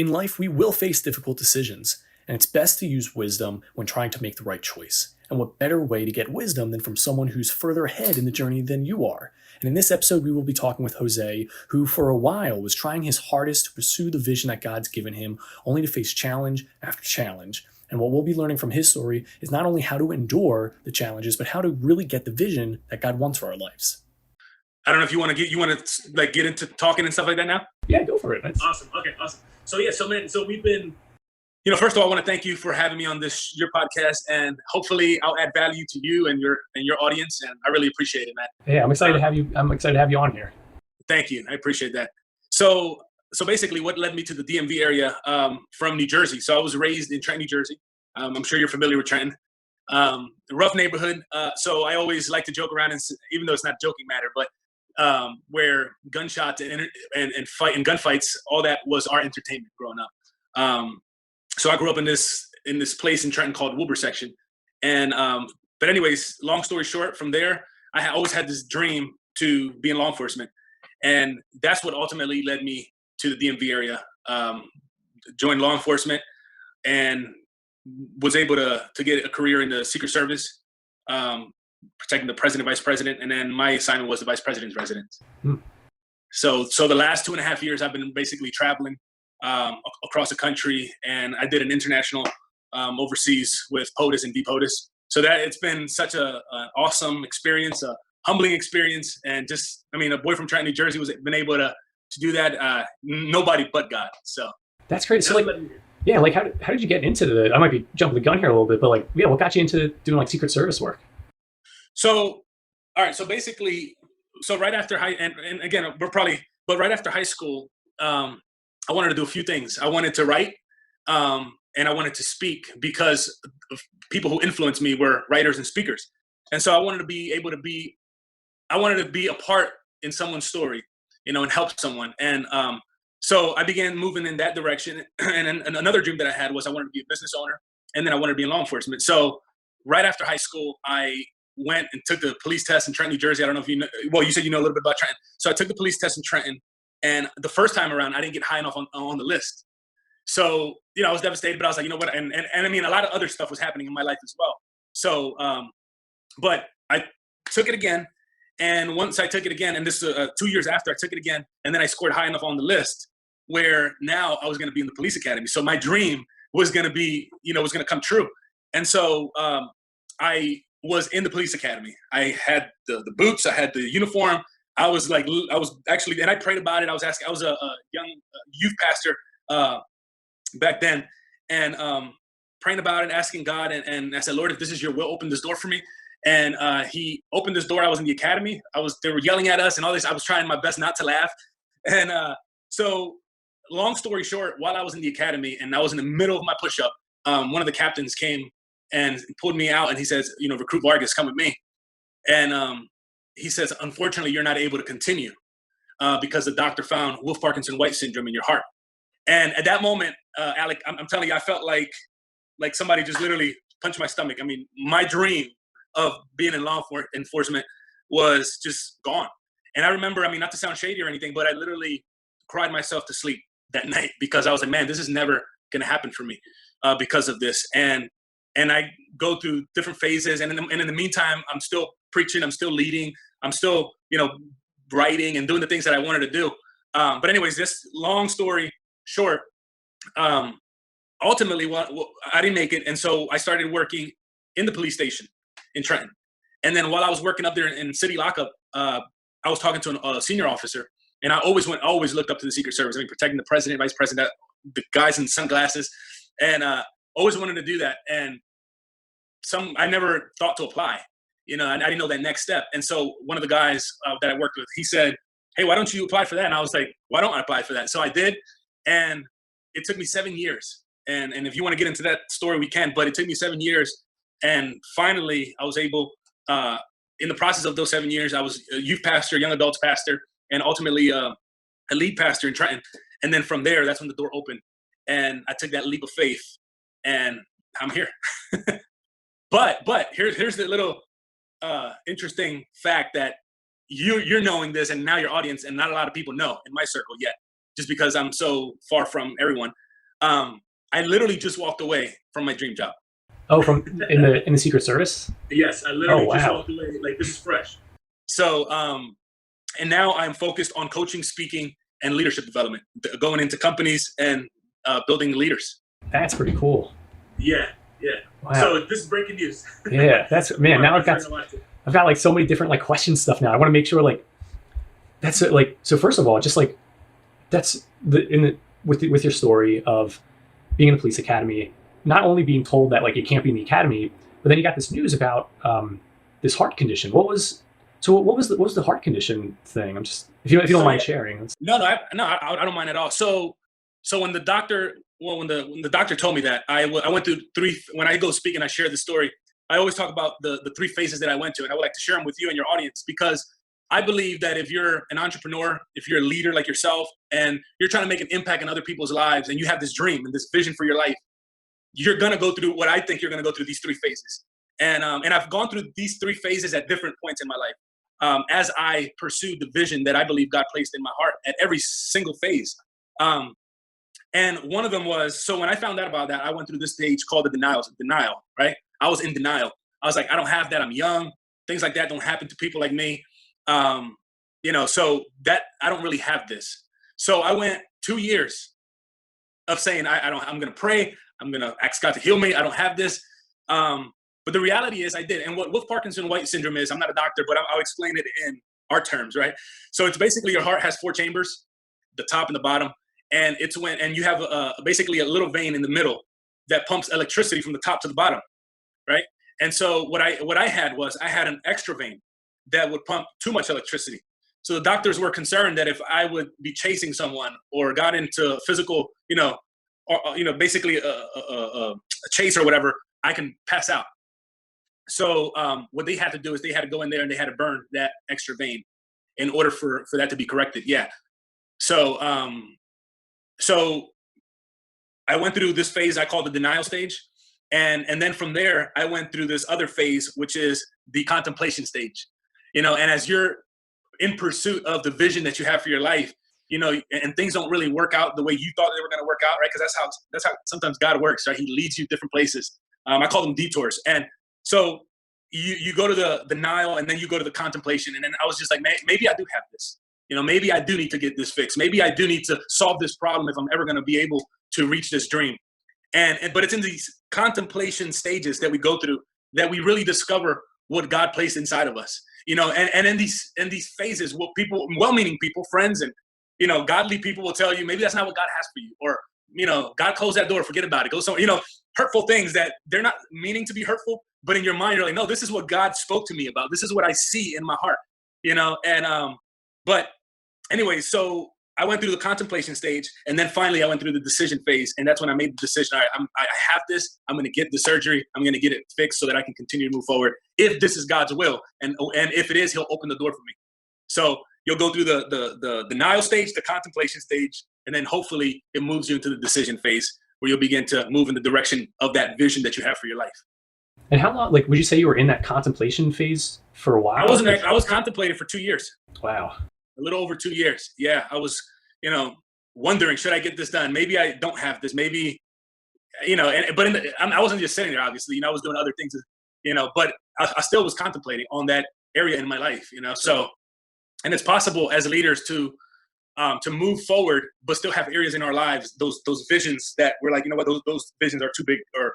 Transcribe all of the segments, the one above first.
In life, we will face difficult decisions, and it's best to use wisdom when trying to make the right choice. And what better way to get wisdom than from someone who's further ahead in the journey than you are? And in this episode, we will be talking with Jose, who for a while was trying his hardest to pursue the vision that God's given him, only to face challenge after challenge. And what we'll be learning from his story is not only how to endure the challenges, but how to really get the vision that God wants for our lives. I don't know if you want to get into talking and stuff like that now? Yeah, go for it. Awesome. Okay, awesome. So we've been, first of all, I want to thank you for having me on your podcast, and hopefully I'll add value to you and your audience, and I really appreciate it, man. Yeah, I'm excited to have you. I'm excited to have you on here. Thank you. I appreciate that. So basically what led me to the DMV area from New Jersey. So I was raised in Trenton, New Jersey. I'm sure you're familiar with Trenton. Rough neighborhood. So I always like to joke around, and even though it's not a joking matter, but where gunshots and gunfights, all that was our entertainment growing up. So I grew up in this place in Trenton called Wilbur Section. And but anyways, long story short, from there, I always had this dream to be in law enforcement. And that's what ultimately led me to the DMV area, joined law enforcement, and was able to get a career in the Secret Service, protecting the president, vice president, and then my assignment was the vice president's residence. So the last 2.5 years, I've been basically traveling across the country, and I did an international overseas with POTUS and DPOTUS. So that it's been such an awesome experience, a humbling experience, and just, a boy from Trenton, New Jersey, been able to do that. Nobody but God. So that's great. So how did you get into I might be jumping the gun here a little bit, but what got you into doing Secret Service work? So, all right. So basically, right after right after high school, I wanted to do a few things. I wanted to write, and I wanted to speak, because people who influenced me were writers and speakers. And so I wanted to be a part in someone's story, and help someone. And so I began moving in that direction. And another dream that I had was I wanted to be a business owner, and then I wanted to be in law enforcement. So right after high school, I went and took the police test in Trenton, New Jersey. I don't know if you know, well, you said you know a little bit about Trenton. So I took the police test in Trenton, and the first time around, I didn't get high enough on the list. So, I was devastated, but I was like, you know what? And a lot of other stuff was happening in my life as well. So, but I took it again. And once I took it again, and this 2 years after I took it again, and then I scored high enough on the list where now I was going to be in the police academy. So my dream was going to be, was going to come true. And so I was in the police academy. I had the boots, I had the uniform. I was actually, and I prayed about it. I was a young youth pastor back then, and praying about it, asking God, and I said, Lord, if this is your will, open this door for me. And he opened this door. I was in the academy. They were yelling at us and all this. I was trying my best not to laugh. And so long story short, while I was in the academy and I was in the middle of my push-up, one of the captains came and pulled me out, and he says, Recruit Vargas, come with me. And he says, unfortunately, you're not able to continue because the doctor found Wolff Parkinson White syndrome in your heart. And at that moment, Alec, I'm telling you, I felt like somebody just literally punched my stomach. My dream of being in law enforcement was just gone. And I remember, not to sound shady or anything, but I literally cried myself to sleep that night, because I was like, man, this is never going to happen for me because of this. And I go through different phases. And in the meantime, I'm still preaching. I'm still leading. I'm still, writing and doing the things that I wanted to do. But anyways, this long story short, ultimately, I didn't make it. And so I started working in the police station in Trenton. And then while I was working up there in city lockup, I was talking to a senior officer, and I always looked up to the Secret Service. Protecting the president, vice president, the guys in sunglasses, and always wanted to do that. And I never thought to apply, and I didn't know that next step. And so one of the guys that I worked with, he said, hey, why don't you apply for that? And I was like, why don't I apply for that? So I did. And it took me 7 years. And if you want to get into that story, we can, but it took me 7 years. And finally, I was able, in the process of those 7 years, I was a youth pastor, young adults pastor, and ultimately a lead pastor in Trenton. And then from there, that's when the door opened. And I took that leap of faith, and I'm here. But here's the little interesting fact that you're knowing this, and now your audience, and not a lot of people know in my circle yet, just because I'm so far from everyone. I literally just walked away from my dream job. Oh, from in the Secret Service? Yes, I Oh, literally just wow. walked away. Like, this is fresh. So, and now I'm focused on coaching, speaking, and leadership development, going into companies and building leaders. That's pretty cool. Yeah, yeah. Wow. So this is breaking news. Yeah, that's man. Now I've got like so many different like question stuff now. I want to make sure like that's it, like so. First of all, just like that's with your story of being in the police academy, not only being told that like you can't be in the academy, but then you got this news about this heart condition. What was the heart condition thing? I'm just if you don't mind sharing. No, I don't mind at all. So when the doctor, when the doctor told me that, I went through three. When I go speak and I share the story, I always talk about the three phases that I went to, and I would like to share them with you and your audience, because I believe that if you're an entrepreneur, if you're a leader like yourself, and you're trying to make an impact in other people's lives, and you have this dream and this vision for your life, you're gonna go through what I think you're gonna go through, these three phases. And I've gone through these three phases at different points in my life, as I pursued the vision that I believe God placed in my heart at every single phase. Um, and one of them was, so when I found out about that, I went through this stage called the denial, right? I was in denial. I was like, I don't have that. I'm young. Things like that don't happen to people like me. So that I don't really have this. So I went 2 years of saying, I'm going to pray. I'm going to ask God to heal me. I don't have this. But the reality is I did. And what Parkinson White syndrome is, I'm not a doctor, but I'll explain it in our terms, right? So it's basically your heart has four chambers, the top and the bottom. And and you have basically a little vein in the middle that pumps electricity from the top to the bottom, right? And so what I had was I had an extra vein that would pump too much electricity. So the doctors were concerned that if I would be chasing someone or got into physical, basically a chase or whatever, I can pass out. So what they had to do is they had to go in there and they had to burn that extra vein in order for that to be corrected. Yeah. So I went through this phase I call the denial stage. And then from there, I went through this other phase, which is the contemplation stage. And as you're in pursuit of the vision that you have for your life, and things don't really work out the way you thought they were going to work out, right? Because that's how sometimes God works, right? He leads you different places. I call them detours. And so you go to the denial, and then you go to the contemplation. And then I was just like, maybe I do have this. Maybe I do need to get this fixed. Maybe I do need to solve this problem if I'm ever going to be able to reach this dream. But it's in these contemplation stages that we go through that we really discover what God placed inside of us. And in these phases, well-meaning people, friends, and godly people will tell you maybe that's not what God has for you, or God closed that door, forget about it, go somewhere. Hurtful things that they're not meaning to be hurtful, but in your mind you're like, no, this is what God spoke to me about. This is what I see in my heart. But anyway, so I went through the contemplation stage, and then finally I went through the decision phase, and that's when I made the decision. All right, I have this. I'm going to get the surgery. I'm going to get it fixed so that I can continue to move forward, if this is God's will, and if it is, He'll open the door for me. So you'll go through the denial stage, the contemplation stage, and then hopefully it moves you into the decision phase, where you'll begin to move in the direction of that vision that you have for your life. And how long? Like, would you say you were in that contemplation phase for a while? I was contemplating for 2 years. Wow. A little over 2 years. Yeah, I was, wondering, should I get this done? Maybe I don't have this. Maybe, I wasn't just sitting there, obviously. I was doing other things, but I still was contemplating on that area in my life, So, and it's possible as leaders to move forward, but still have areas in our lives, those visions that we're like, those visions are too big, or,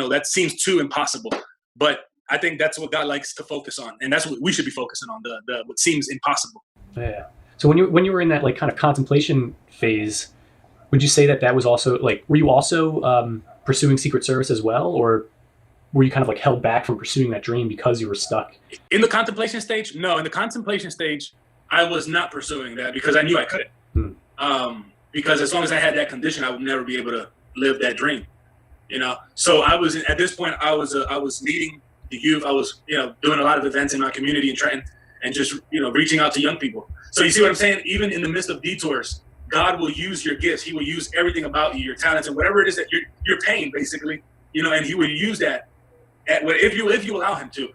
that seems too impossible. But I think that's what God likes to focus on. And that's what we should be focusing on, the what seems impossible. Yeah. So when you were in that like kind of contemplation phase, would you say that was also like, were you also pursuing Secret Service as well, or were you kind of like held back from pursuing that dream because you were stuck? In the contemplation stage? No, in the contemplation stage, I was not pursuing that because I knew I couldn't. Because as long as I had that condition, I would never be able to live that dream. So I was at this point, I was leading the youth. I was doing a lot of events in my community in Trenton, and just reaching out to young people. So you see what I'm saying? Even in the midst of detours, God will use your gifts. He will use everything about you, your talents, and whatever it is that you're paying, basically. And He will use that if you allow Him to,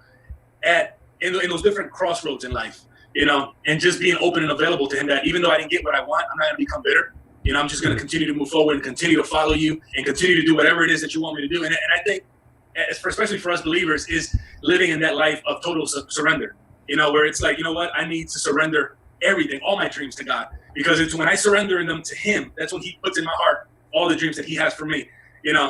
in those different crossroads in life. And just being open and available to Him. That even though I didn't get what I want, I'm not going to become bitter. I'm just going to continue to move forward and continue to follow you and continue to do whatever it is that you want me to do. And I think, especially for us believers, is living in that life of total surrender, where it's like, you know what, I need to surrender everything, all my dreams to God, because it's when I surrender them to him, that's when he puts in my heart all the dreams that he has for me,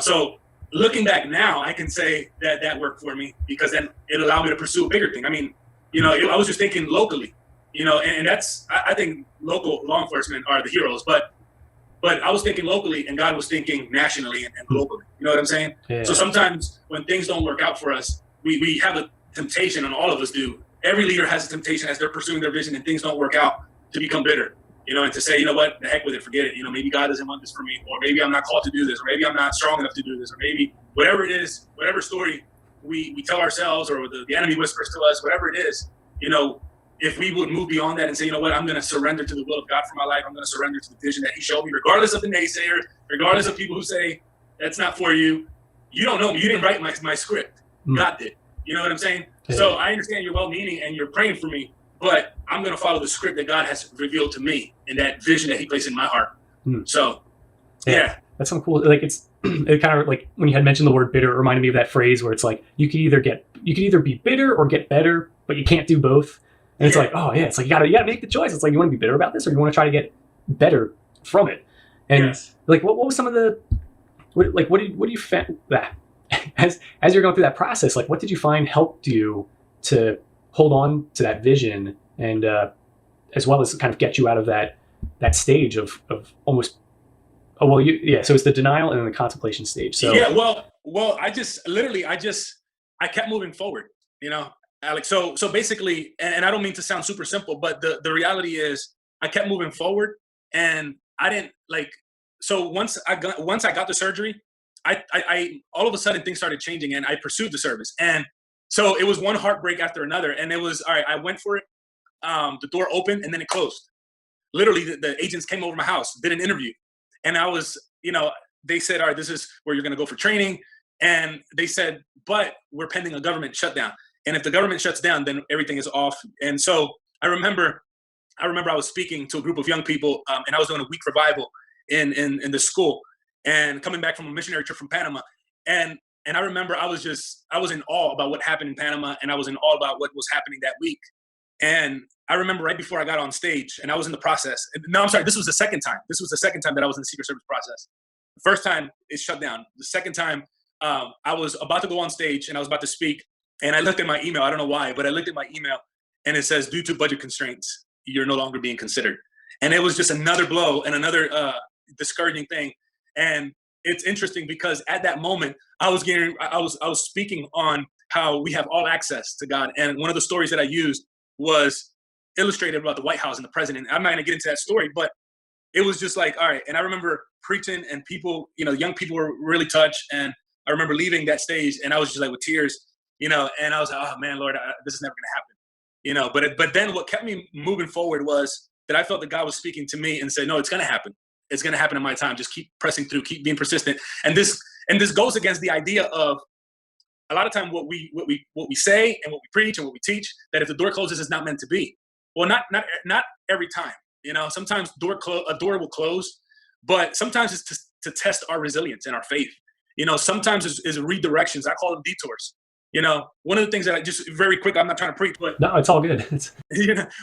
so looking back now, I can say that worked for me, because then it allowed me to pursue a bigger thing. I mean, I was just thinking locally, and that's, I think local law enforcement are the heroes, but I was thinking locally, and God was thinking nationally and globally. You know what I'm saying? Yeah. So sometimes when things don't work out for us, we have a temptation, and all of us do. Every leader has a temptation as they're pursuing their vision and things don't work out, to become bitter, and to say, you know what, the heck with it, forget it. Maybe God doesn't want this for me, or maybe I'm not called to do this, or maybe I'm not strong enough to do this, or maybe whatever it is, whatever story we tell ourselves, or the enemy whispers to us, whatever it is, if we would move beyond that and say, you know what, I'm going to surrender to the will of God for my life. I'm going to surrender to the vision that he showed me, regardless of the naysayers, regardless of people who say that's not for you. You don't know me. You didn't write my script. God did. You know what I'm saying? Yeah. So I understand you're well-meaning and you're praying for me, but I'm going to follow the script that God has revealed to me and that vision that he placed in my heart. So, yeah. That's something cool. Like it kind of like when you had mentioned the word bitter, it reminded me of that phrase where it's like, you could either be bitter or get better, but you can't do both. And it's like, oh yeah, it's like you gotta make the choice. It's like, you want to be bitter about this, or you want to try to get better from it. And like, what was some of the, what do you find that as you're going through that process, like what did you find helped you to hold on to that vision, and as well as kind of get you out of that stage of almost, so it's the denial and then the contemplation stage. So yeah, well, I kept moving forward, Alex. So basically, and I don't mean to sound super simple, but the reality is I kept moving forward, and I didn't so once I got the surgery, I all of a sudden things started changing, and I pursued the service. And so it was one heartbreak after another, and it was, all right, I went for it. The door opened and then it closed. Literally the agents came over my house, did an interview, and I was, they said, all right, this is where you're going to go for training. And they said, but we're pending a government shutdown. And if the government shuts down, then everything is off. And so I remember I was speaking to a group of young people, and I was doing a week revival in the school, and coming back from a missionary trip from Panama. And I remember I was in awe about what happened in Panama, and I was in awe about what was happening that week. And I remember right before I got on stage, and I was in the process. No, I'm sorry, this was the second time. This was the second time that I was in the Secret Service process. The first time it shut down. The second time, I was about to go on stage and I was about to speak, and I looked at my email. I don't know why, but I looked at my email, and it says, due to budget constraints, you're no longer being considered. And it was just another blow and another discouraging thing. And it's interesting because at that moment, I was speaking on how we have all access to God. And one of the stories that I used was illustrated about the White House and the president. I'm not going to get into that story, but it was just like, all right. And I remember preaching, and people, young people were really touched. And I remember leaving that stage, and I was just like with tears, and I was like, oh man, Lord, this is never going to happen, but then what kept me moving forward was that I felt that God was speaking to me and said, no, it's going to happen. It's going to happen in my time. Just keep pressing through, keep being persistent. And this goes against the idea of a lot of time what we say and what we preach and what we teach, that if the door closes, it's not meant to be. Well, not every time. Sometimes a door will close, but sometimes it's to test our resilience and our faith. Sometimes is redirections. I call them detours. One of the things that I just very quick, I'm not trying to preach, but no, it's all good.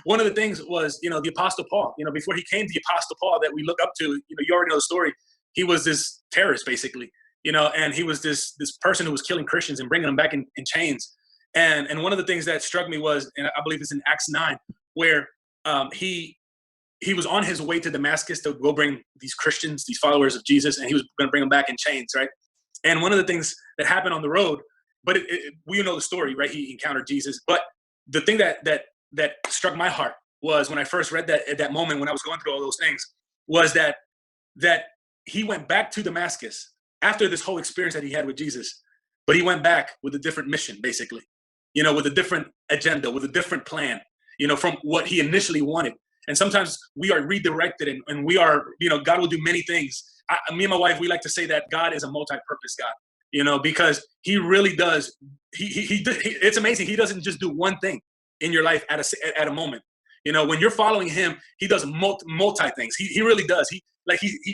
One of the things was, the Apostle Paul, before he came, the Apostle Paul that we look up to, you already know the story. He was this terrorist basically, and he was this person who was killing Christians and bringing them back in chains. And one of the things that struck me was, and I believe it's in Acts 9, where he was on his way to Damascus to go bring these Christians, these followers of Jesus, and he was going to bring them back in chains, right? And one of the things that happened on the road, but we know the story, right? He encountered Jesus. But the thing that struck my heart was when I first read that at that moment when I was going through all those things, was that he went back to Damascus after this whole experience that he had with Jesus. But he went back with a different mission, basically, with a different agenda, with a different plan, from what he initially wanted. And sometimes we are redirected, and we are, God will do many things. Me and my wife, we like to say that God is a multi-purpose God. Because he really does. He it's amazing. He doesn't just do one thing in your life at a moment. When you're following him, he does multi things. He really does. He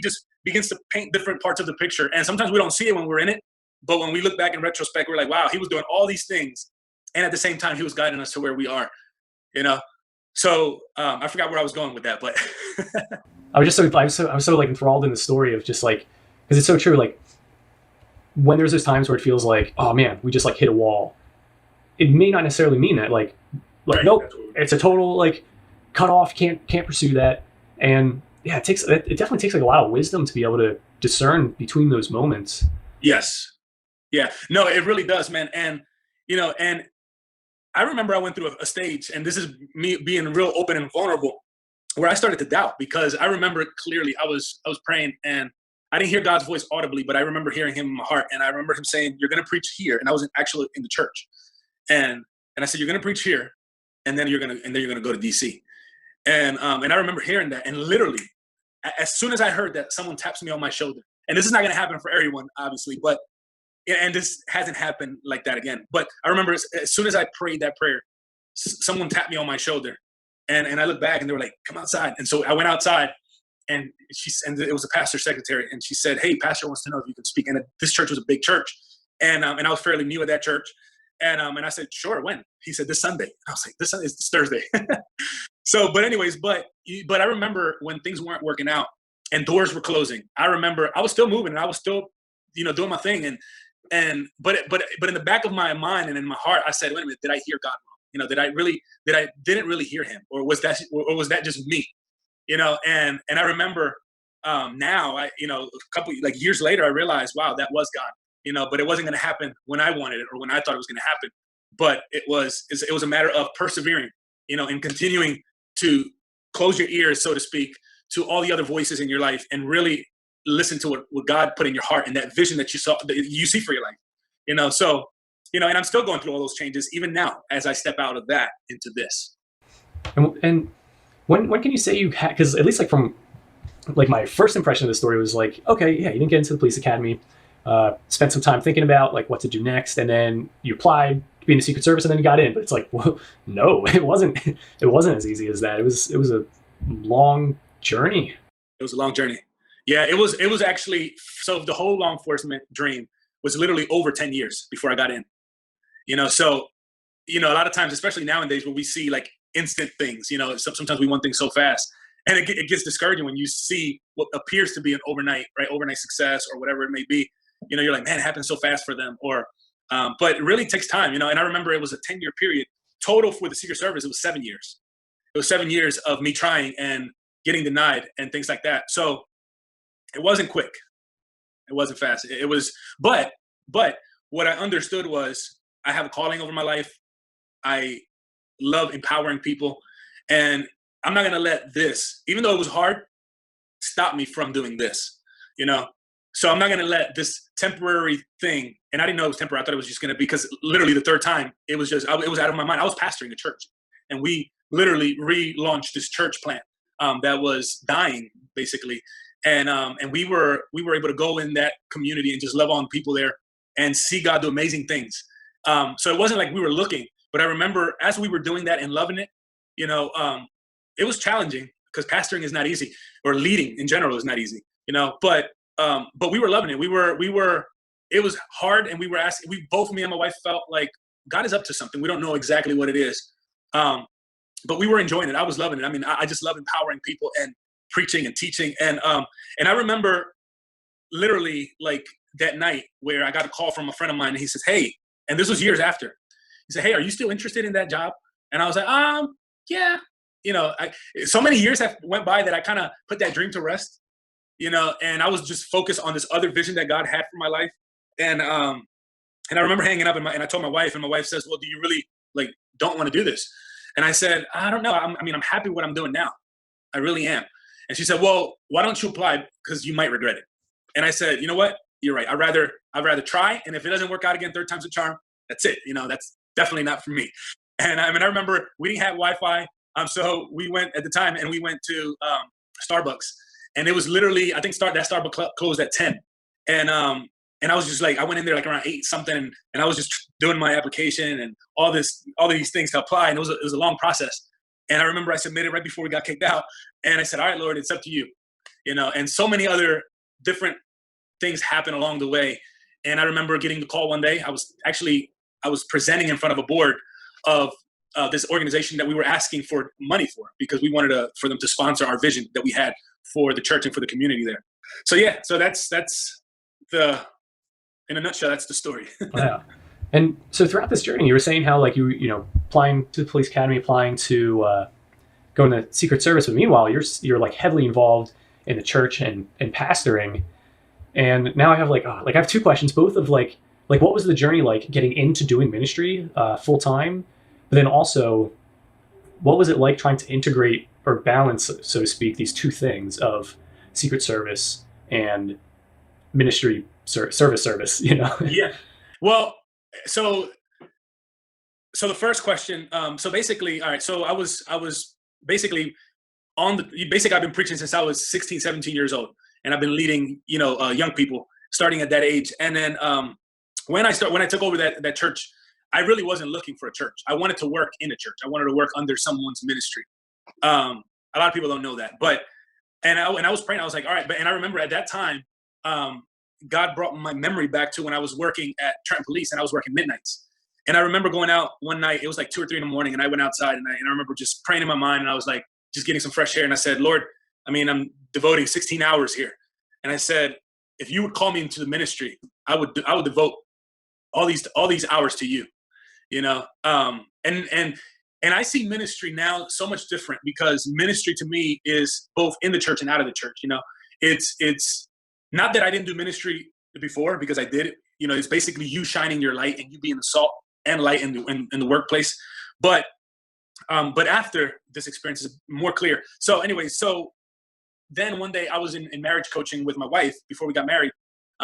just begins to paint different parts of the picture. And sometimes we don't see it when we're in it. But when we look back in retrospect, we're like, wow, he was doing all these things. And at the same time, he was guiding us to where we are, you know? So I forgot where I was going with that, but I was so like enthralled in the story of just like, because it's so true. Like when there's those times where it feels like, oh man, we just like hit a wall. It may not necessarily mean that like right. nope, it's a total like cut off. Can't pursue that. And yeah, it definitely takes like a lot of wisdom to be able to discern between those moments. Yes. Yeah. No, it really does, man. And I remember I went through a stage, and this is me being real open and vulnerable, where I started to doubt, because I remember clearly I was praying, and I didn't hear God's voice audibly, but I remember hearing him in my heart, and I remember him saying, "You're going to preach here," and I was actually in the church, and I said, "You're going to preach here, and then you're gonna go to DC," and I remember hearing that, and literally, as soon as I heard that, someone taps me on my shoulder, and this is not going to happen for everyone, obviously, but and this hasn't happened like that again. But I remember as soon as I prayed that prayer, someone tapped me on my shoulder, and I looked back, and they were like, "Come outside." And so I went outside, and it was a pastor's secretary, and she said, "Hey, pastor wants to know if you can speak." And this church was a big church, and I was fairly new at that church, and I said, "Sure, when?" He said, "This Sunday." I was like, "This Sunday is this Thursday." So, but anyways, but I remember when things weren't working out and doors were closing. I remember I was still moving, and I was still, doing my thing, but in the back of my mind and in my heart, I said, "Wait a minute, did I hear God wrong? Didn't really hear him, or was that just me?" And I remember now, a couple like years later, I realized, wow, that was God. But it wasn't going to happen when I wanted it or when I thought it was going to happen. But it was a matter of persevering, and continuing to close your ears, so to speak, to all the other voices in your life, and really listen to what God put in your heart and that vision that you see for your life. So, and I'm still going through all those changes even now as I step out of that into this. And when can you say you had? Because at least like from like my first impression of the story was like, okay, yeah, you didn't get into the police academy, spent some time thinking about like what to do next, and then you applied to be in the Secret Service, and then you got in. But it's like, well, no, it wasn't. It wasn't as easy as that. It was a long journey. It was a long journey. Yeah, it was actually, so the whole law enforcement dream was literally over 10 years before I got in. So a lot of times, especially nowadays, when we see like instant things, sometimes we want things so fast, and it gets discouraging when you see what appears to be an overnight success or whatever it may be. You're like, man, it happened so fast for them, but it really takes time. And I remember it was a 10-year period total for the Secret Service. It was 7 years. It was 7 years of me trying and getting denied and things like that. So it wasn't quick. It wasn't fast. It was, but what I understood was I have a calling over my life. I love empowering people, and I'm not going to let this, even though it was hard, stop me from doing this, So I'm not going to let this temporary thing, and I didn't know it was temporary. I thought it was just going to be, because literally the third time it was out of my mind. I was pastoring a church, and we literally relaunched this church plant that was dying basically. And we were able to go in that community and just love on people there and see God do amazing things. So it wasn't like we were looking, but I remember as we were doing that and loving it, it was challenging, because pastoring is not easy, or leading in general is not easy, but we were loving it. It was hard, and both me and my wife felt like God is up to something. We don't know exactly what it is. But we were enjoying it. I was loving it. I mean, I just love empowering people and preaching and teaching. And I remember literally like that night where I got a call from a friend of mine, and he says, "Hey," and this was years after. He said, "Hey, are you still interested in that job?" And I was like, yeah. So many years have went by that I kind of put that dream to rest, and I was just focused on this other vision that God had for my life. And I remember hanging up, and I told my wife, and my wife says, "Well, do you really like don't want to do this?" And I said, "I don't know. I'm happy with what I'm doing now. I really am." And she said, "Well, why don't you apply? Because you might regret it." And I said, "You know what? You're right. I'd rather try. And if it doesn't work out again, third time's a charm. That's it. That's definitely not for me." And I remember we didn't have Wi-Fi. So we went at the time, and we went to Starbucks, and it was literally, I think that Starbucks closed at 10. And I was just like, I went in there like around 8 something, and I was just doing my application and all these things to apply. And it was a long process. And I remember I submitted right before we got kicked out. And I said, all right, Lord, it's up to you. And so many other different things happen along the way. And I remember getting the call one day. I was presenting in front of a board of this organization that we were asking for money for, because we wanted for them to sponsor our vision that we had for the church and for the community there. So yeah, so that's the in a nutshell, that's the story. Wow. And so throughout this journey, you were saying how like you applying to the police academy, applying to go in the Secret Service, but meanwhile you're like heavily involved in the church and pastoring. And now I have I have two questions, both of like what was the journey like getting into doing ministry full time, but then also what was it like trying to integrate or balance, so to speak, these two things of Secret Service and ministry service, Yeah. Well, so the first question, so basically, all right, so I was basically I've been preaching since I was 16, 17 years old, and I've been leading, young people starting at that age. And then when I took over that church, I really wasn't looking for a church. I wanted to work in a church. I wanted to work under someone's ministry. A lot of people don't know that, but and I was praying. I was like, all right, and I remember at that time, God brought my memory back to when I was working at Trenton Police, and I was working midnights. And I remember going out one night. It was like 2 or 3 in the morning, and I went outside, and I remember just praying in my mind, and I was like, just getting some fresh air. And I said, Lord, I'm devoting 16 hours here, and I said, if you would call me into the ministry, I would devote all these hours to you, and I see ministry now so much different, because ministry to me is both in the church and out of the church. It's not that I didn't do ministry before, because I did it. It's basically you shining your light and you being the salt and light in the workplace. But after this experience is more clear. So anyway, then one day I was in marriage coaching with my wife before we got married,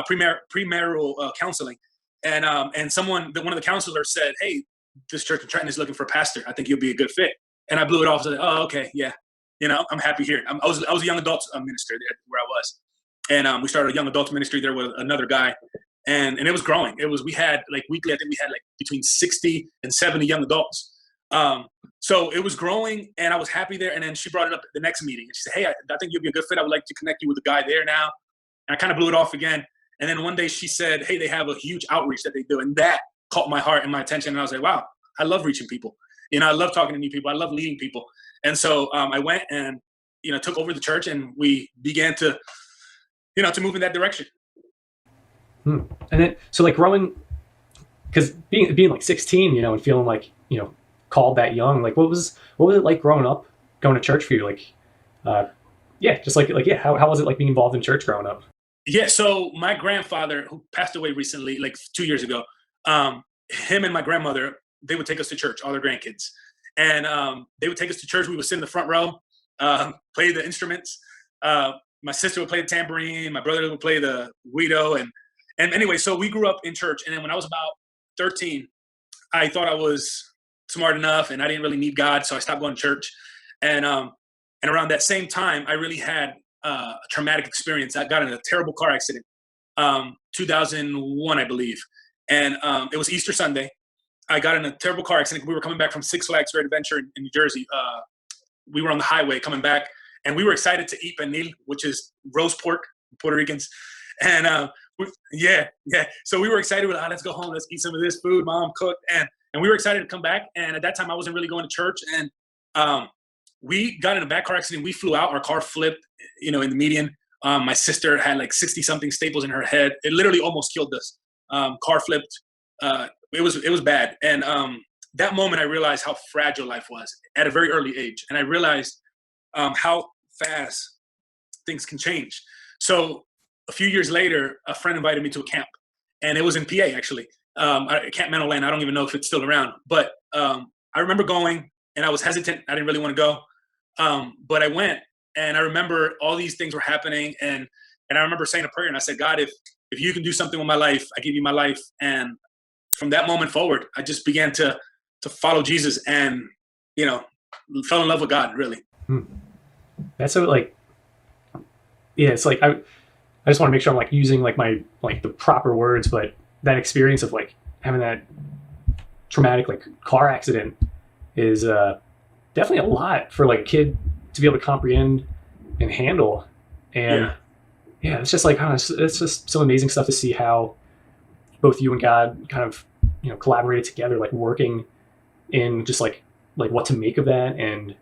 premarital counseling, and one of the counselors said, "Hey, this church in Trenton is looking for a pastor. I think you'll be a good fit." And I blew it off. I said, "Oh, okay, yeah, I'm happy here." I was a young adult minister there where I was, and we started a young adult ministry there with another guy, and it was growing. We had like weekly. I think we had like between 60 and 70 young adults. So it was growing, and I was happy there. And then she brought it up at the next meeting, and she said, "Hey, I think you'll be a good fit. I would like to connect you with a guy there now." And I kind of blew it off again. And then one day she said, "Hey, they have a huge outreach that they do," and that caught my heart and my attention. And I was like, "Wow, I love reaching people. I love talking to new people. I love leading people." And so I went and took over the church, and we began to to move in that direction. And then so like growing, because being like 16, and feeling like called that young, like what was it like growing up, going to church for you? Like how was it like being involved in church growing up? Yeah, so my grandfather, who passed away recently, like 2 years ago, him and my grandmother, they would take us to church, all their grandkids, and they would take us to church. We would sit in the front row, play the instruments. My sister would play the tambourine, my brother would play the guido, and anyway, so we grew up in church. And then when I was about 13, I thought I was smart enough, and I didn't really need God, so I stopped going to church. And around that same time, I really had a traumatic experience. I got in a terrible car accident, 2001, I believe, and it was Easter Sunday. I got in a terrible car accident. We were coming back from Six Flags Great Adventure in New Jersey. We were on the highway coming back, and we were excited to eat pernil, which is roast pork, Puerto Ricans. And yeah. So we were excited. We're like, let's go home. Let's eat some of this food Mom cooked. And we were excited to come back. And at that time, I wasn't really going to church. And we got in a bad car accident. We flew out. Our car flipped, in the median. My sister had like 60-something staples in her head. It literally almost killed us. Car flipped. It was bad. And that moment, I realized how fragile life was at a very early age. And I realized how fast things can change. So a few years later, a friend invited me to a camp, and it was in PA, actually. Camp Meadowland. I don't even know if it's still around, but I remember going, and I was hesitant. I didn't really want to go, but I went, and I remember all these things were happening, and I remember saying a prayer, and I said, "God, if you can do something with my life, I give you my life." And from that moment forward, I just began to follow Jesus, and fell in love with God, really. That's so like, yeah, it's like I just want to make sure I'm like using like my like the proper words, but that experience of like having that traumatic like car accident is definitely a lot for like a kid to be able to comprehend and handle. And Yeah. yeah, it's just like, it's just some amazing stuff to see how both you and God kind of, collaborated together, like working in just like what to make of that and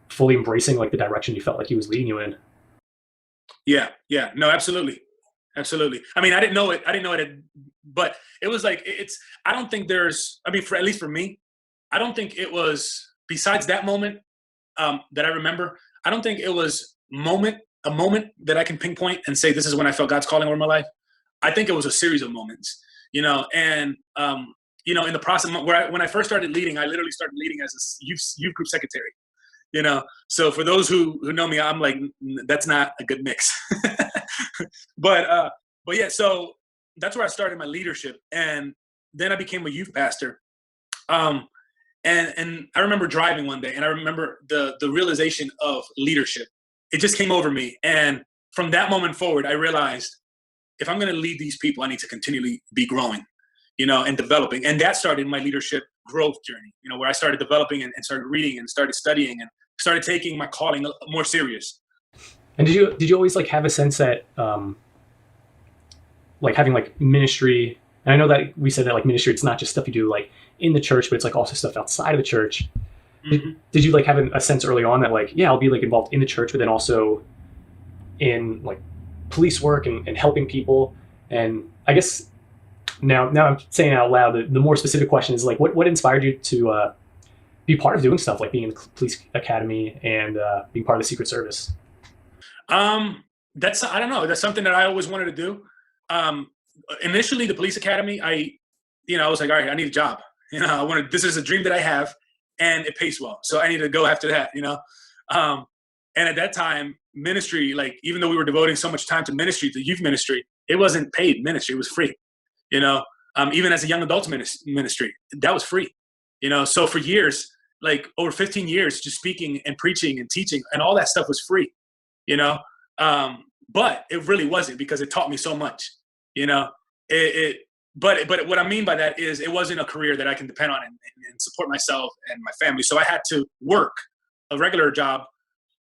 fully embracing like the direction you felt like he was leading you in. Yeah. Yeah. No, absolutely. Absolutely. I mean, I didn't know it. I didn't know it, but it was like, it's, I don't think there's, I mean, for at least for me, I don't think it was, besides that moment that I remember, I don't think it was a moment that I can pinpoint and say, this is when I felt God's calling over my life. I think it was a series of moments, and in the process when I first started leading, I literally started leading as a youth group secretary. So for those who know me, I'm like, that's not a good mix. but yeah, so that's where I started my leadership, and then I became a youth pastor. Um, and I remember driving one day, and I remember the realization of leadership. It just came over me, and from that moment forward, I realized if I'm going to lead these people, I need to continually be growing, and developing. And that started my leadership growth journey, where I started developing and started reading and started studying and started taking my calling more serious. And did you always like have a sense that like having like ministry, and I know that we said that like ministry, it's not just stuff you do like in the church, but it's like also stuff outside of the church. Mm-hmm. Did you like have a sense early on that like, yeah, I'll be like involved in the church, but then also in like police work and helping people? And I guess now I'm saying it out loud, the more specific question is like, what inspired you to be part of doing stuff like being in the police academy and being part of the Secret Service? That's, I don't know. That's something that I always wanted to do. Um, Initially, the police academy, I was like, all right, I need a job. This is a dream that I have, and it pays well, so I need to go after that. And at that time, ministry, like even though we were devoting so much time to ministry, to youth ministry, it wasn't paid ministry; it was free. You know, even as a young adults ministry, that was free. So for years, like over 15 years, just speaking and preaching and teaching and all that stuff was free. You know, but it really wasn't, because it taught me so much. You know, it but what I mean by that is it wasn't a career that I can depend on and support myself and my family. So I had to work a regular job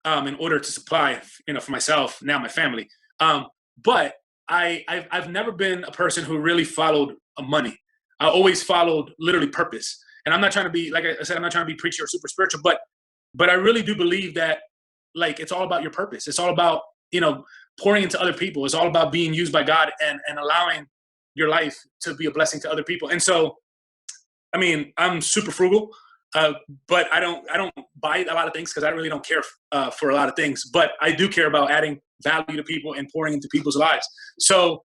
in order to supply, for myself, now my family. But I've never been a person who really followed money. I always followed literally purpose. And I'm not trying to be, like I said, I'm not trying to be preachy or super spiritual, but I really do believe that, like, it's all about your purpose. It's all about, pouring into other people. It's all about being used by God and allowing your life to be a blessing to other people. And so, I mean, I'm super frugal, but I don't buy a lot of things because I really don't care for a lot of things. But I do care about adding value to people and pouring into people's lives. So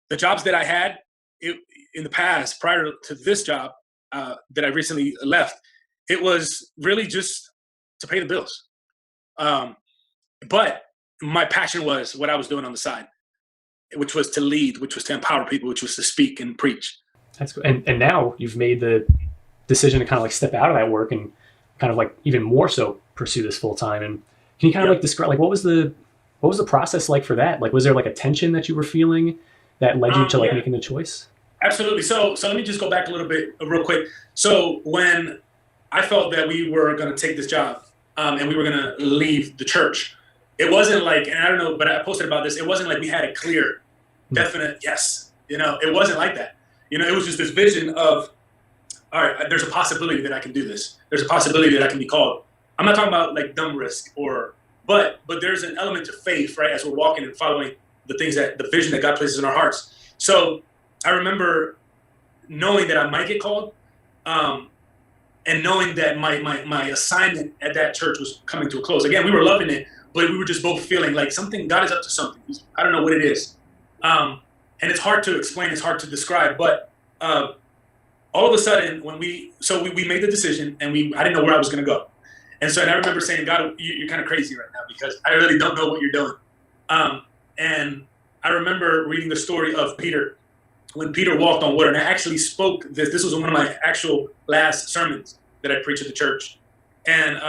the jobs that I had in the past, prior to this job that I recently left, it was really just to pay the bills. But my passion was what I was doing on the side, which was to lead, which was to empower people, which was to speak and preach. That's cool. And now you've made the decision to kind of like step out of that work and kind of like even more so pursue this full time. And can you kind of like describe, like, what was the process like for that? Like, was there like a tension that you were feeling that led you to like making the choice? Absolutely. So let me just go back a little bit real quick. So when I felt that we were going to take this job and we were going to leave the church, it wasn't like, and I don't know, but I posted about this, it wasn't like we had a clear, definite yes. It wasn't like that. It was just this vision of, all right, there's a possibility that I can do this. There's a possibility that I can be called. I'm not talking about like dumb risk but there's an element of faith, right? As we're walking and following the vision that God places in our hearts. So I remember knowing that I might get called, and knowing that my assignment at that church was coming to a close. Again, we were loving it, but we were just both feeling like God is up to something. I don't know what it is. And it's hard to explain, it's hard to describe, but all of a sudden when we made the decision and I didn't know where I was going to go. And I remember saying, God, you're kind of crazy right now because I really don't know what you're doing. And I remember reading the story of Peter, when Peter walked on water, and I actually spoke this. This was one of my actual last sermons that I preached at the church. And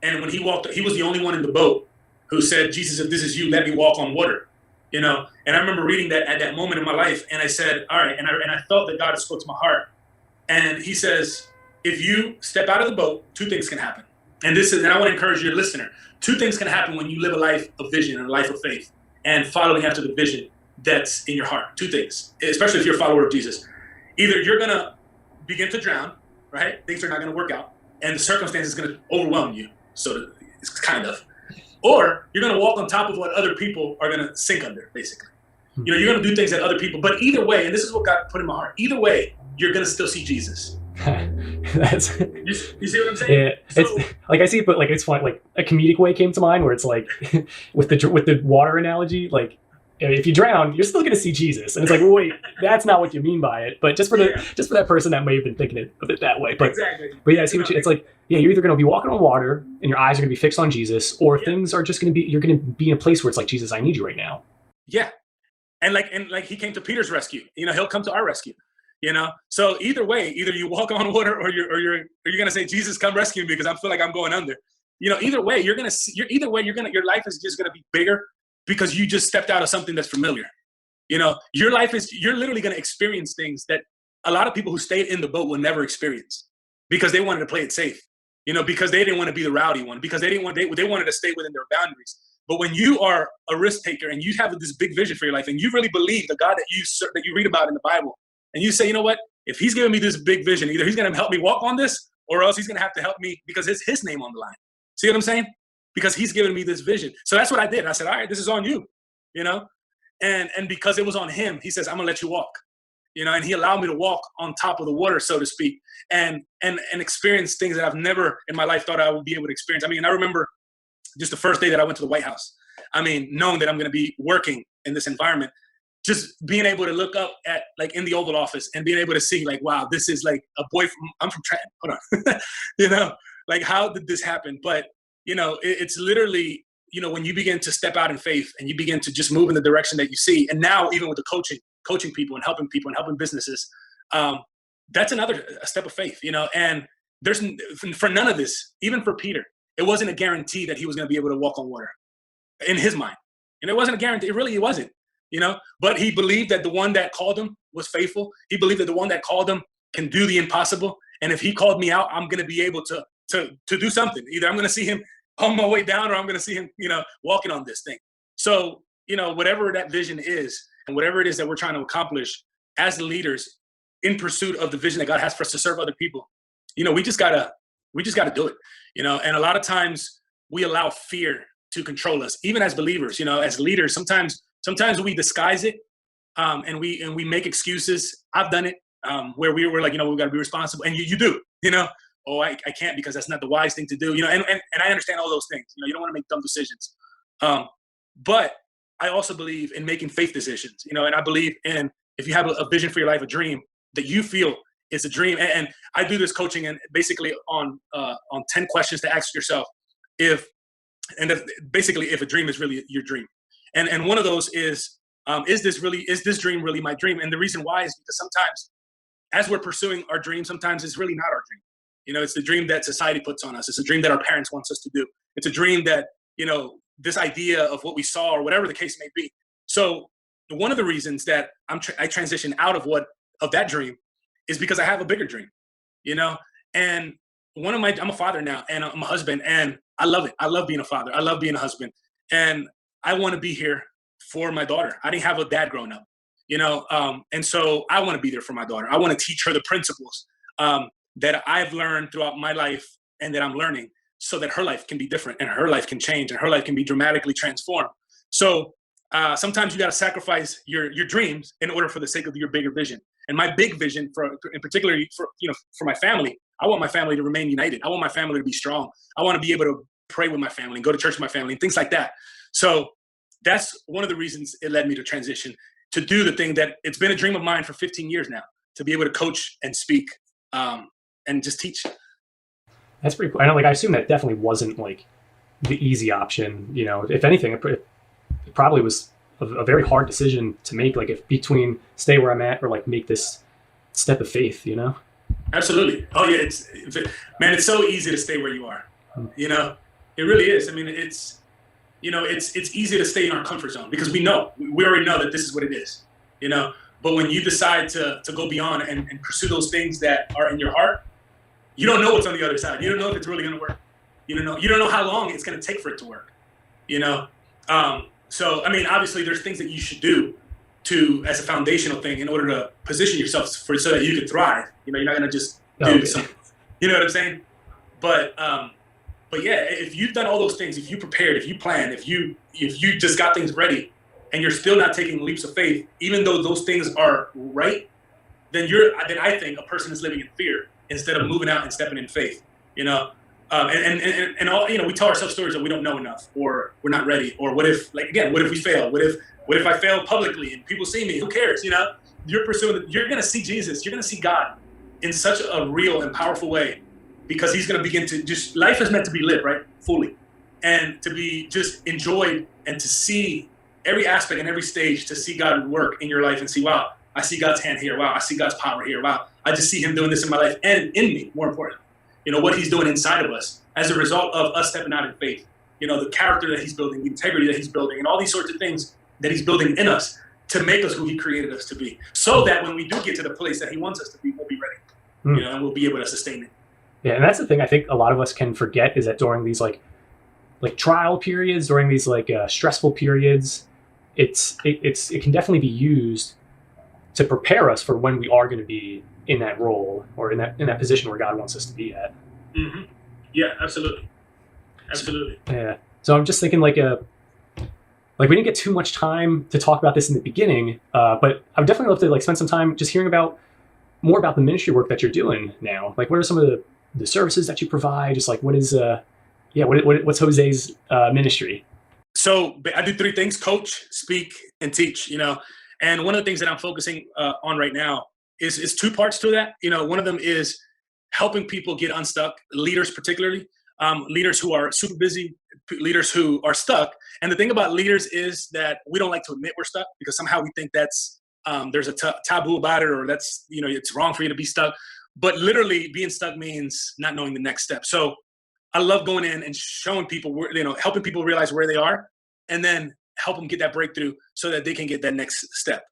when he walked, he was the only one in the boat who said, Jesus, if this is you, let me walk on water. And I remember reading that at that moment in my life, and I said, all right, and I felt that God had spoke to my heart. And he says, if you step out of the boat, two things can happen. And I want to encourage your listener. Two things can happen when you live a life of vision and a life of faith and following after the vision that's in your heart. Two things, especially if you're a follower of Jesus. Either you're going to begin to drown, right? Things are not going to work out, and the circumstance is going to overwhelm you. So it's kind of. Or you're going to walk on top of what other people are going to sink under, basically. You're going to do things that other people, but either way, and this is what God put in my heart, either way, you're going to still see Jesus. That's you see what I'm saying? Yeah, it's like I see it, but like it's funny. Like a comedic way came to mind where it's like with the water analogy, like if you drown, you're still going to see Jesus, and it's like, well, wait, that's not what you mean by it. But just for that person that may have been thinking of it that way. But exactly. But yeah, I see what it's like. Yeah, you're either going to be walking on water and your eyes are going to be fixed on Jesus, or things are just going to be, you're going to be in a place where it's like, Jesus, I need you right now. Yeah, and like he came to Peter's rescue. He'll come to our rescue. So either way, either you walk on water or you're going to say, Jesus, come rescue me because I feel like I'm going under. Either way, your life is just going to be bigger because you just stepped out of something that's familiar. Your life you're literally going to experience things that a lot of people who stayed in the boat will never experience because they wanted to play it safe, because they didn't want to be the rowdy one, because they wanted to stay within their boundaries. But when you are a risk taker and you have this big vision for your life and you really believe the God that you read about in the Bible, and you say, you know what, if he's giving me this big vision, either he's going to help me walk on this or else he's going to have to help me because it's his name on the line. See what I'm saying? Because he's giving me this vision. So that's what I did. I said, all right, this is on you, and because it was on him, he says, I'm going to let you walk, and he allowed me to walk on top of the water, so to speak, and experience things that I've never in my life thought I would be able to experience. I mean, I remember just the first day that I went to the White House, knowing that I'm going to be working in this environment, just being able to look up at like in the Oval Office and being able to see like, wow, this is like I'm from Trenton. Hold on. Like how did this happen? But, it's literally, when you begin to step out in faith and you begin to just move in the direction that you see. And now even with the coaching people and helping businesses, that's another step of faith, and there's for none of this, even for Peter, it wasn't a guarantee that he was going to be able to walk on water in his mind. And it wasn't a guarantee. It wasn't. But he believed that the one that called him was faithful. He believed that the one that called him can do the impossible. And if he called me out, I'm going to be able to do something. Either I'm going to see him on my way down or I'm going to see him, walking on this thing. So, whatever that vision is and whatever it is that we're trying to accomplish as the leaders in pursuit of the vision that God has for us to serve other people, we just gotta do it, and a lot of times we allow fear to control us, even as believers, as leaders. Sometimes we disguise it, and we make excuses. I've done it, where we're like, we've got to be responsible, and you do, oh, I can't because that's not the wise thing to do, and I understand all those things. You don't want to make dumb decisions, but I also believe in making faith decisions, and I believe in if you have a vision for your life, a dream that you feel it's a dream, and I do this coaching and basically on 10 questions to ask yourself if a dream is really your dream. And one of those is this dream really my dream? And the reason why is because sometimes as we're pursuing our dream, sometimes it's really not our dream. It's the dream that society puts on us. It's a dream that our parents want us to do. It's a dream that, this idea of what we saw or whatever the case may be. So one of the reasons that I transitioned out of that dream is because I have a bigger dream, and I'm a father now and I'm a husband and I love it. I love being a father. I love being a husband. And I want to be here for my daughter. I didn't have a dad growing up, and so I want to be there for my daughter. I want to teach her the principles that I've learned throughout my life and that I'm learning so that her life can be different and her life can change and her life can be dramatically transformed. So sometimes you got to sacrifice your dreams in order for the sake of your bigger vision. And my big vision in particular for my family, I want my family to remain united. I want my family to be strong. I want to be able to pray with my family and go to church with my family and things like that. So that's one of the reasons it led me to transition to do the thing that it's been a dream of mine for 15 years now, to be able to coach and speak and just teach. That's pretty cool. I assume that definitely wasn't like the easy option. If anything, it probably was a very hard decision to make, like if between stay where I'm at or like make this step of faith, Absolutely. Oh yeah. It's so easy to stay where you are, it really is. I mean, it's easy to stay in our comfort zone because we already know that this is what it is, but when you decide to go beyond and pursue those things that are in your heart, You don't know what's on the other side. You don't know if it's really going to work. You don't know how long it's going to take for it to work. You know, so I mean, obviously, there's things that you should do as a foundational thing in order to position yourself so that you can thrive. You know, you're not going to just do something. You know what I'm saying? But yeah, if you've done all those things, if you prepared, if you planned, if you just got things ready, and you're still not taking leaps of faith, even though those things are right, then I think a person is living in fear instead of moving out and stepping in faith. You know, and all, you know, we tell ourselves stories that we don't know enough, or we're not ready, or what if we fail? What if I fail publicly and people see me? Who cares? You know, you're going to see Jesus. You're going to see God in such a real and powerful way, because he's going to begin to just, life is meant to be lived, right? Fully. And to be just enjoyed, and to see every aspect and every stage, to see God work in your life and see, wow, I see God's hand here. Wow, I see God's power here. Wow, I just see him doing this in my life and in me, more importantly. You know, what he's doing inside of us as a result of us stepping out in faith. You know, the character that he's building, the integrity that he's building, and all these sorts of things that he's building in us to make us who he created us to be, so that when we do get to the place that he wants us to be, we'll be ready. You know, and we'll be able to sustain it. Yeah, and that's the thing I think a lot of us can forget, is that during these like trial periods, during these stressful periods, it can definitely be used to prepare us for when we are going to be in that role, or in that position where God wants us to be at. Mm-hmm. Yeah, absolutely. Yeah. So I'm just thinking we didn't get too much time to talk about this in the beginning, but I would definitely love to spend some time just hearing more about the ministry work that you're doing now. Like, what are some of the services that you provide? Just like, what's Jose's ministry? So I do three things: coach, speak, and teach. You know, and one of the things that I'm focusing on right now is two parts to that. You know, one of them is helping people get unstuck, leaders particularly, leaders who are super busy, leaders who are stuck. And the thing about leaders is that we don't like to admit we're stuck, because somehow we think that's there's a taboo about it, or that's, you know, it's wrong for you to be stuck. But literally, being stuck means not knowing the next step. So I love going in and showing people, helping people realize where they are, and then help them get that breakthrough so that they can get that next step.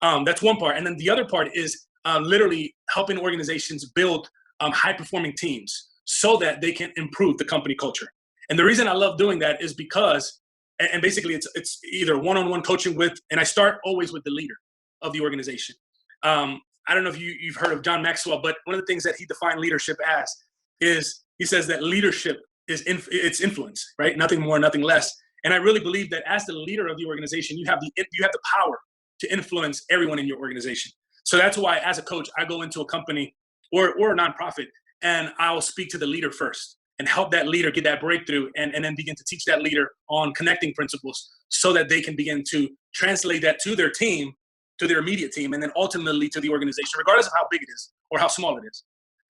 That's one part. And then the other part is literally helping organizations build high-performing teams so that they can improve the company culture. And the reason I love doing that is because, and basically it's either one-on-one coaching with, and I start always with the leader of the organization. I don't know if you've heard of John Maxwell, but one of the things that he defined leadership as is, he says that leadership is it's influence, right? Nothing more, nothing less. And I really believe that as the leader of the organization, you have the power to influence everyone in your organization. So that's why, as a coach, I go into a company or a nonprofit, and I'll speak to the leader first and help that leader get that breakthrough, and then begin to teach that leader on connecting principles so that they can begin to translate that to their team, to their immediate team, and then ultimately to the organization, regardless of how big it is or how small it is.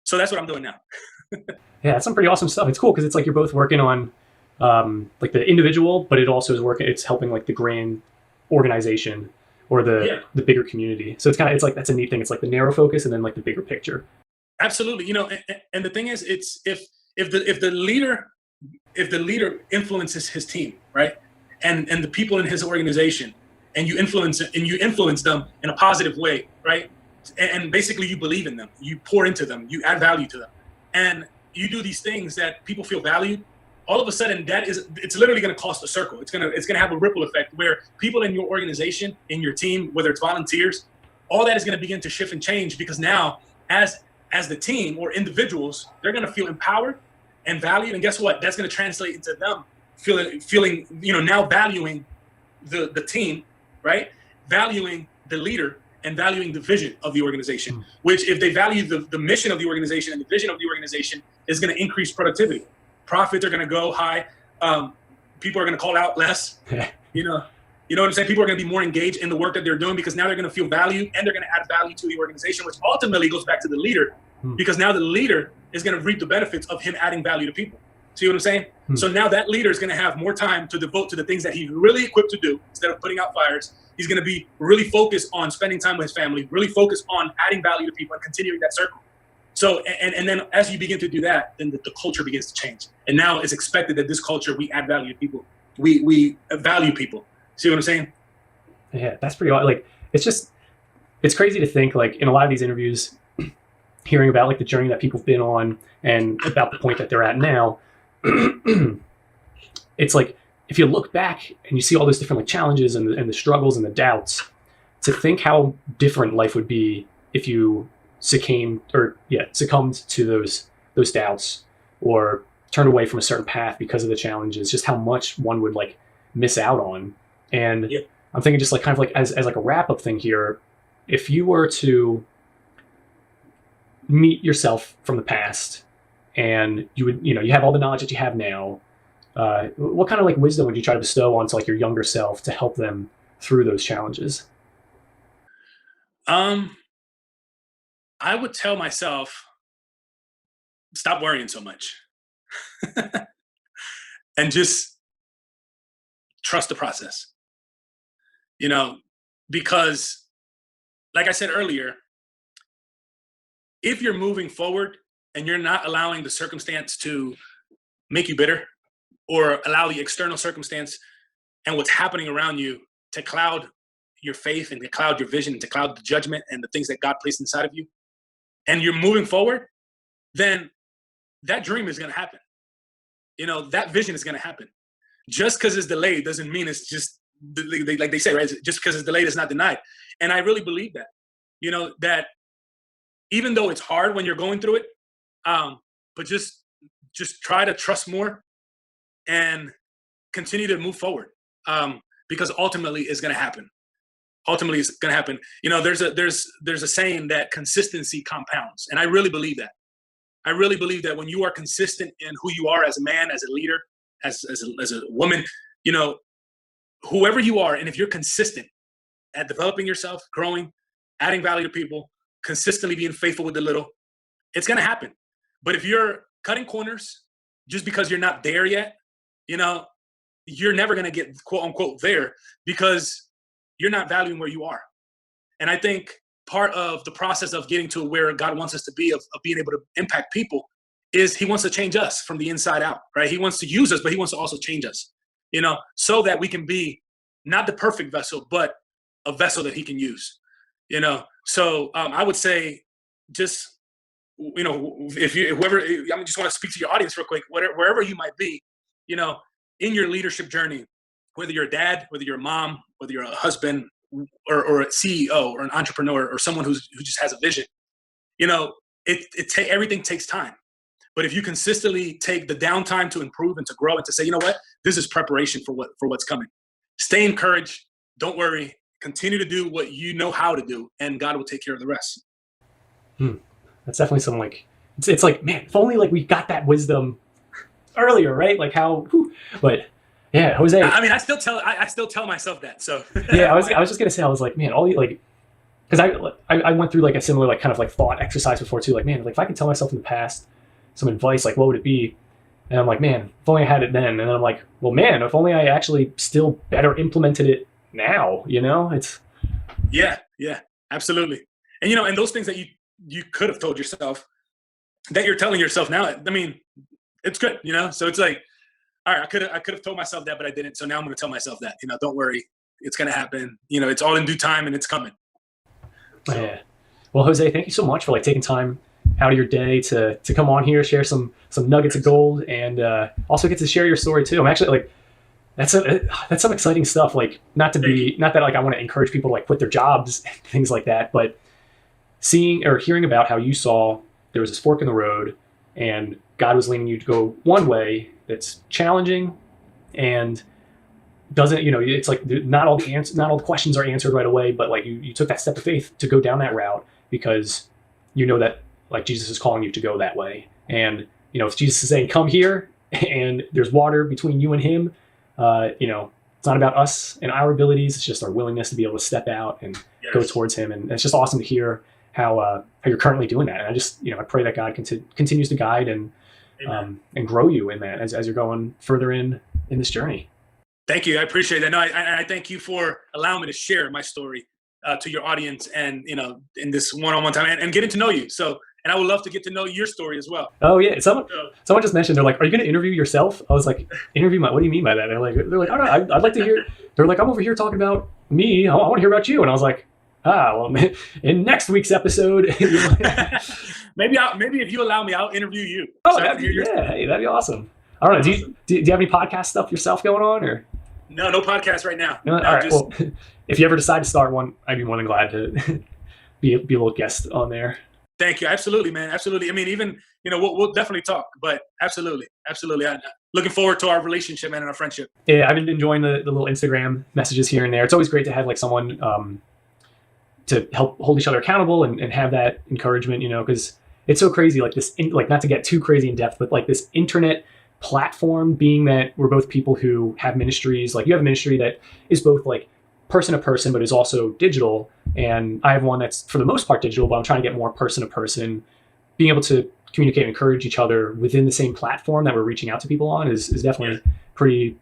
So that's what I'm doing now. Yeah, that's some pretty awesome stuff. It's cool because it's like you're both working on like the individual, but it also is it's helping like the grand organization or the bigger community. So it's like, that's a neat thing. It's like the narrow focus and then like the bigger picture. Absolutely. You know, and the thing is, it's if the leader influences his team, right, and the people in his organization, and you influence them in a positive way, right, and basically you believe in them, you pour into them, you add value to them, and you do these things that people feel valued. All of a sudden, it's literally going to cost a circle. It's going to have a ripple effect where people in your organization, in your team, whether it's volunteers, all that is going to begin to shift and change, because now as the team or individuals, they're going to feel empowered and valued. And guess what? That's going to translate into them feeling, now valuing the team, right? Valuing the leader and valuing the vision of the organization, which, if they value the mission of the organization and the vision of the organization, is going to increase productivity. Profits are going to go high. People are going to call out less. You know what I'm saying? People are going to be more engaged in the work that they're doing, because now they're going to feel valued and they're going to add value to the organization, which ultimately goes back to the leader, because now the leader is going to reap the benefits of him adding value to people. See what I'm saying? So now that leader is going to have more time to devote to the things that he's really equipped to do instead of putting out fires. He's going to be really focused on spending time with his family, really focused on adding value to people and continuing that circle. So, and then as you begin to do that, then the culture begins to change. And now it's expected that this culture, we add value to people. We value people. See what I'm saying? Yeah, that's pretty, like, it's crazy to think, like, in a lot of these interviews, hearing about like the journey that people have been on and about the point that they're at now, it's like if you look back and you see all those different like challenges and the struggles and the doubts, to think how different life would be if you succumbed to those doubts or turned away from a certain path because of the challenges, just how much one would like miss out on. And Yeah. I'm thinking just like kind of like as like a wrap up thing here, if you were to meet yourself from the past and you would, you have all the knowledge that you have now, what kind of like wisdom would you try to bestow onto like your younger self to help them through those challenges? Um, I would tell myself, stop worrying so much and just trust the process. You know, because like I said earlier, if you're moving forward and you're not allowing the circumstance to make you bitter or allow the external circumstance and what's happening around you to cloud your faith and to cloud your vision and to cloud the judgment and the things that God placed inside of you, and you're moving forward, then that dream is going to happen. That vision is going to happen. Just because it's delayed doesn't mean it's just like they say, right? Just because it's delayed is not denied. And I really believe that, that even though it's hard when you're going through it, but just try to trust more and continue to move forward, because ultimately it's going to happen. Ultimately, it's going to happen. There's a saying that consistency compounds, and I really believe that. I really believe that when you are consistent in who you are as a man, as a leader, as a woman, whoever you are, and if you're consistent at developing yourself, growing, adding value to people, consistently being faithful with the little, it's going to happen. But if you're cutting corners just because you're not there yet, you're never going to get quote unquote there because you're not valuing where you are. And I think part of the process of getting to where God wants us to be, of being able to impact people, is he wants to change us from the inside out, right? He wants to use us, but he wants to also change us, so that we can be not the perfect vessel, but a vessel that he can use, So I would say just, if you, whoever, I just want to speak to your audience real quick, wherever you might be, in your leadership journey, whether you're a dad, whether you're a mom, whether you're a husband or a CEO or an entrepreneur or someone who just has a vision, everything takes time. But if you consistently take the downtime to improve and to grow and to say, you know what, this is preparation for what's coming. Stay encouraged. Don't worry. Continue to do what you know how to do, and God will take care of the rest. That's definitely something like it's like, man, if only like we got that wisdom earlier, right? Like how, but yeah, Jose. I mean, I still tell myself that. So yeah, I was just gonna say, I was like, man, all like, because I went through like a similar like kind of like thought exercise before too. Like, man, like if I could tell myself in the past some advice, like what would it be? And I'm like, man, if only I had it then. And then I'm like, well, man, if only I actually still better implemented it now. It's yeah, absolutely. And and those things that you could have told yourself that you're telling yourself now, I mean, it's good, So it's like, all right, I could have told myself that, but I didn't. So now I'm going to tell myself that, don't worry, it's going to happen. It's all in due time and it's coming. So. Yeah. Well, Jose, thank you so much for like taking time out of your day to come on here, share some nuggets of gold, and also get to share your story too. I'm actually like, that's some exciting stuff. Like, not that like I want to encourage people to like quit their jobs and things like that, but seeing or hearing about how you saw there was this fork in the road and God was leading you to go one way that's challenging and doesn't, it's like not all the questions are answered right away, but like you took that step of faith to go down that route because that like Jesus is calling you to go that way. And, if Jesus is saying, come here and there's water between you and him, it's not about us and our abilities. It's just our willingness to be able to step out and go towards him. And it's just awesome to hear how you're currently doing that. And I just, I pray that God continues to guide and grow you in that as you're going further in this journey. Thank you. I appreciate that. No, I thank you for allowing me to share my story to your audience and, in this one-on-one time and getting to know you. So, and I would love to get to know your story as well. Oh yeah. Someone just mentioned, they're like, are you going to interview yourself? I was like, interview what do you mean by that? They're like, I don't know. I'd like to hear, they're like, I'm over here talking about me. I want to hear about you. And I was like, Well, in next week's episode, maybe if you allow me, I'll interview you. Oh, so hey, that'd be awesome. I don't know. Do you have any podcast stuff yourself going on, or? No podcast right now. No, all right. Well, if you ever decide to start one, I'd be more than glad to be a little guest on there. Thank you. Absolutely, man. Absolutely. I mean, even, we'll definitely talk, but absolutely. I'm looking forward to our relationship, man, and our friendship. Yeah, I've been enjoying the little Instagram messages here and there. It's always great to have like someone to help hold each other accountable and have that encouragement, because it's so crazy, like this, like not to get too crazy in depth, but like this internet platform, being that we're both people who have ministries. Like you have a ministry that is both like person to person, but is also digital. And I have one that's for the most part digital, but I'm trying to get more person to person. Being able to communicate and encourage each other within the same platform that we're reaching out to people on is definitely pretty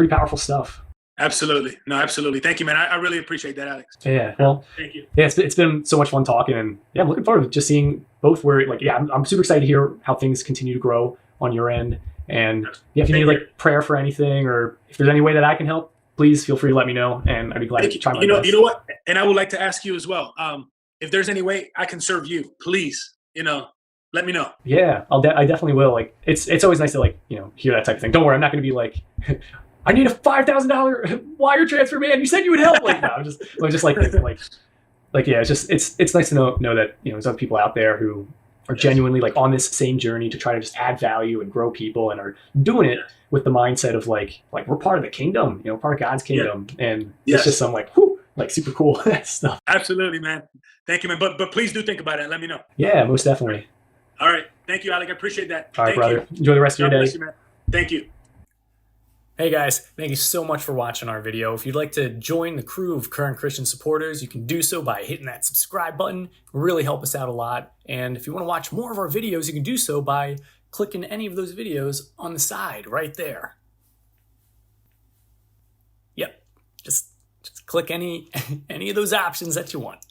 powerful stuff. Absolutely. No, absolutely. Thank you, man. I really appreciate that, Alex. Yeah. Well, thank you. Yeah, it's been so much fun talking, and yeah, I'm looking forward to just seeing both where, like, yeah, I'm super excited to hear how things continue to grow on your end. And yeah, if you need like prayer for anything, or if there's any way that I can help, please feel free to let me know, and I'd be glad to try my best. You know what? And I would like to ask you as well. If there's any way I can serve you, please, let me know. Yeah, I definitely will. Like, it's always nice to like, hear that type of thing. Don't worry, I'm not going to be like, I need a $5,000 wire transfer, man. You said you would help. Like, no, I'm just like yeah, it's nice to know that there's other people out there who are genuinely like on this same journey to try to just add value and grow people, and are doing it with the mindset of like we're part of the kingdom, part of God's kingdom, and it's just some like super cool stuff. Absolutely, man. Thank you, man. But please do think about it and let me know. Yeah, most definitely. All right. Thank you, Alec. I appreciate that. All right, brother. Enjoy the rest of your day. Man. Thank you. Hey guys, thank you so much for watching our video. If you'd like to join the crew of current Christian supporters, you can do so by hitting that subscribe button. It will really help us out a lot. And if you want to watch more of our videos, you can do so by clicking any of those videos on the side right there. Yep, just click any of those options that you want.